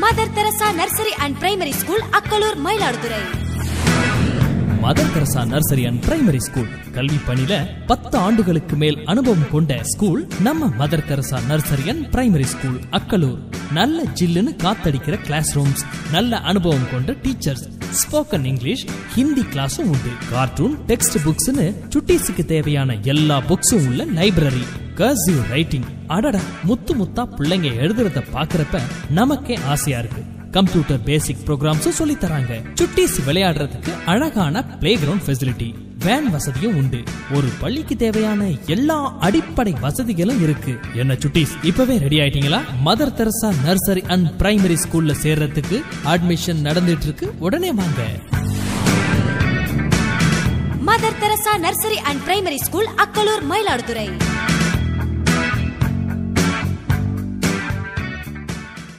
Mother Teresa nursery and primary school, Akkalur, Mayiladuthurai. Mother Teresa nursery and primary school கல்வி பணியில 10 ஆண்டுகளுக்கு மேல் அனுபவம் கொண்ட ஸ்கூல் நம்ம mother Teresa nursery and primary school, Akkalur. நல்ல ஜில்லுன்னு காத்தடிக்கிற கிளாஸ் ரூம்ஸ், நல்ல அனுபவம் கொண்ட டீச்சர்ஸ், ஸ்போக்கன் இங்கிலீஷ், ஹிந்தி கிளாஸும் உண்டு. கார்ட்டூன், டெக்ஸ்ட் புக்ஸ்னு சுட்டீஸுக்கு தேவையான எல்லா புக்ஸும் உள்ள லைப்ரரி. கர்சிவ் ரைட்டிங், அடடா, முத்து முத்தா பிள்ளைங்க எழுதுறத பாக்குறப்ப நமக்கே ஆசையா இருக்கு. கம்ப்யூட்டர் பேசிக் ப்ரோக்ராம்ஸும் சொல்லி தராங்க. சுட்டீஸ் விளையாடுறதுக்கு அழகான பிளே கிரவுண்ட் ஃபெசிலிட்டி, வேன் வசதியும் உண்டு. ஒரு பள்ளிக்கு தேவையான எல்லா அடிப்படை வசதிகளும் இருக்கு. என்ன சுட்டீஸ், இப்பவே ரெடி ஆயிட்டீங்களா? Mother Teresa nursery and primary ஸ்கூல்ல சேர்றதுக்கு அட்மிஷன் நடந்துட்டு இருக்கு. உடனே வாங்க. Mother Teresa nursery and primary school, Akkalur, Mayiladuthurai.